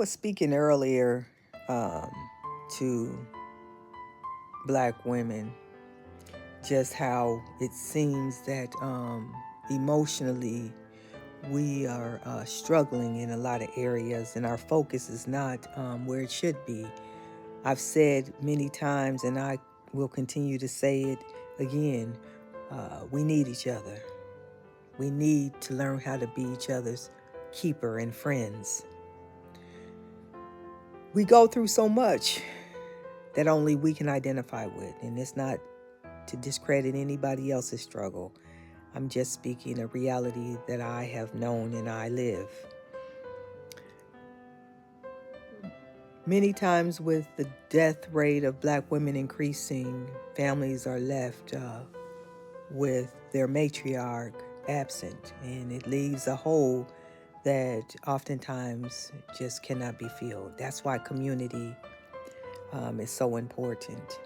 was speaking earlier to Black women, just how it seems that emotionally we are struggling in a lot of areas, and our focus is not where it should be. I've said many times, and I will continue to say it again, we need each other. We need to learn how to be each other's keeper and friends. We go through so much that only we can identify with, and it's not to discredit anybody else's struggle. I'm just speaking a reality that I have known and I live. Many times, with the death rate of Black women increasing, families are left with their matriarch absent, and it leaves a hole that oftentimes just cannot be filled. That's why community is so important.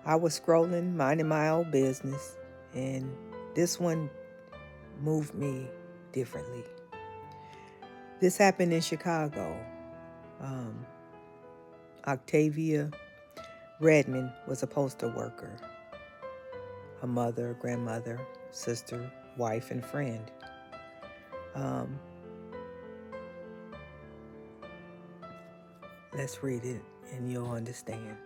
I was scrolling, minding my own business, and this one moved me differently. This happened in Chicago. Octavia Redmond was a postal worker, a mother, grandmother, sister, wife, and friend. Let's read it and you'll understand.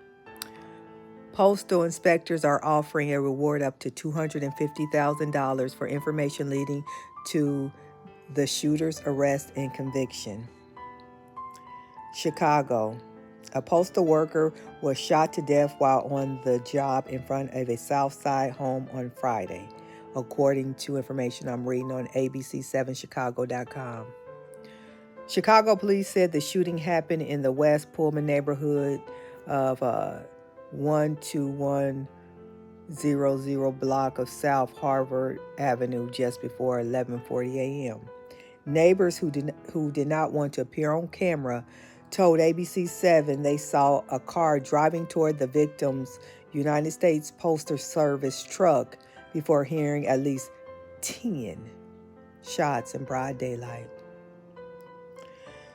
Postal inspectors are offering a reward up to $250,000 for information leading to the shooter's arrest and conviction. Chicago. A postal worker was shot to death while on the job in front of a South Side home on Friday, according to information I'm reading on abc7chicago.com. Chicago police said the shooting happened in the West Pullman neighborhood of 12100 block of South Harvard Avenue just before 11:40 a.m. Neighbors who did not want to appear on camera told ABC7 they saw a car driving toward the victim's United States Postal Service truck before hearing at least 10 shots in broad daylight.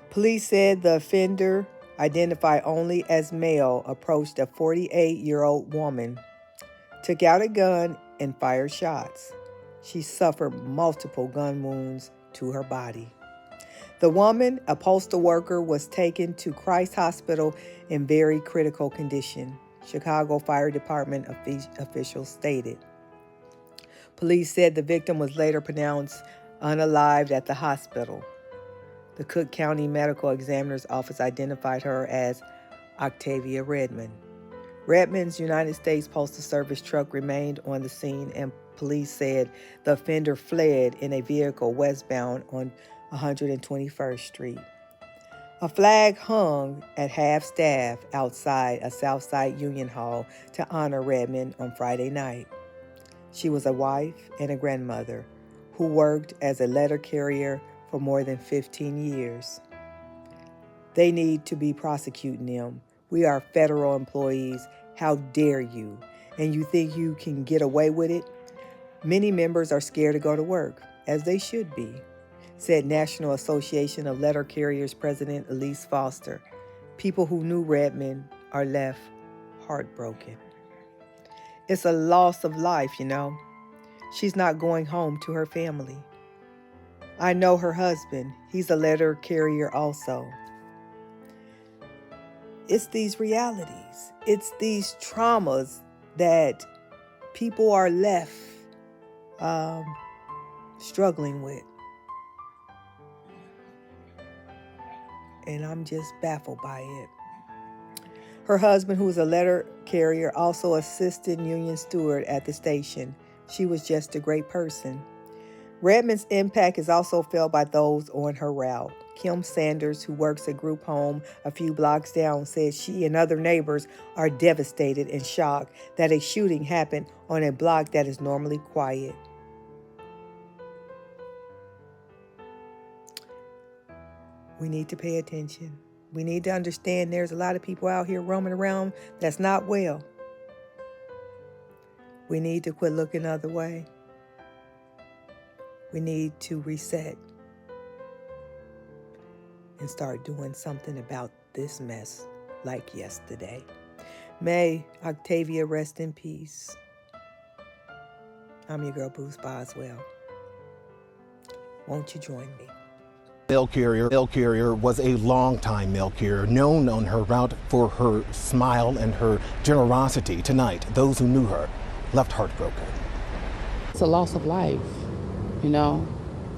Police said the offender, identified only as male, approached a 48-year-old woman, took out a gun, and fired shots. She suffered multiple gun wounds to her body. The woman, a postal worker, was taken to Christ Hospital in very critical condition, Chicago Fire Department officials stated. Police said the victim was later pronounced unalived at the hospital. The Cook County Medical Examiner's Office identified her as Octavia Redmond. Redmond's United States Postal Service truck remained on the scene, and police said the offender fled in a vehicle westbound on 121st Street. A flag hung at half-staff outside a Southside Union Hall to honor Redmond on Friday night. She was a wife and a grandmother who worked as a letter carrier for more than 15 years. They need to be prosecuting them. We are federal employees. How dare you? And you think you can get away with it? Many members are scared to go to work, as they should be, said National Association of Letter Carriers President Elise Foster. People who knew Redmond are left heartbroken. It's a loss of life, you know. She's not going home to her family. I know her husband. He's a letter carrier also. It's these realities. It's these traumas that people are left struggling with. And I'm just baffled by it. Her husband, who was a letter carrier, also assisted union steward at the station. She was just a great person. Redmond's impact is also felt by those on her route. Kim Sanders, who works a group home a few blocks down, said she and other neighbors are devastated and shocked that a shooting happened on a block that is normally quiet. We need to pay attention. We need to understand there's a lot of people out here roaming around that's not well. We need to quit looking the other way. We need to reset and start doing something about this mess like yesterday. May Octavia rest in peace. I'm your girl, Bruce Boswell. Won't you join me? Mail carrier was a long-time mail carrier known on her route for her smile and her generosity. Tonight, those who knew her left heartbroken. It's a loss of life, you know.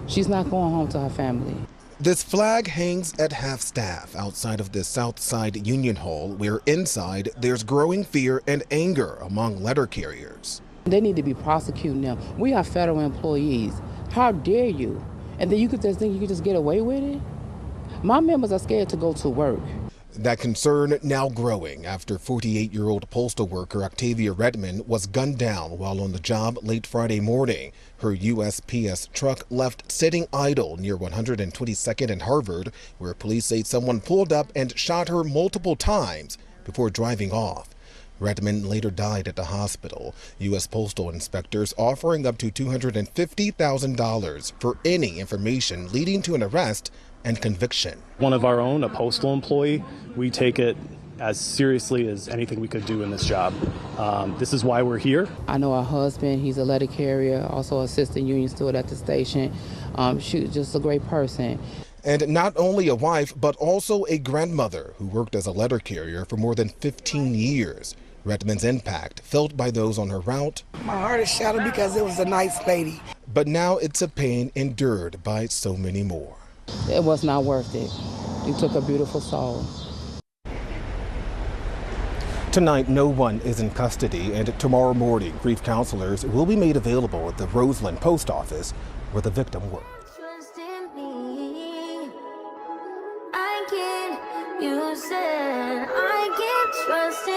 She's not going home to her family. This flag hangs at half-staff outside of the Southside Union Hall, where inside there's growing fear and anger among letter carriers. They need to be prosecuting them. We are federal employees. How dare you? And then you could just think you could just get away with it? My members are scared to go to work. That concern now growing after 48-year-old postal worker Octavia Redmond was gunned down while on the job late Friday morning. Her USPS truck left sitting idle near 122nd and Harvard, where police say someone pulled up and shot her multiple times before driving off. Redmond later died at the hospital. U.S. Postal inspectors offering up to $250,000 for any information leading to an arrest and conviction. One of our own, a postal employee, we take it as seriously as anything we could do in this job. This is why we're here. I know her husband, he's a letter carrier, also assistant union steward at the station. She's just a great person. And not only a wife, but also a grandmother who worked as a letter carrier for more than 15 years. Redmond's impact felt by those on her route. My heart is shattered because it was a nice lady. But now it's a pain endured by so many more. It was not worth it. You took a beautiful soul. Tonight, no one is in custody, and tomorrow morning, grief counselors will be made available at the Roseland Post Office where the victim worked. You said I can't trust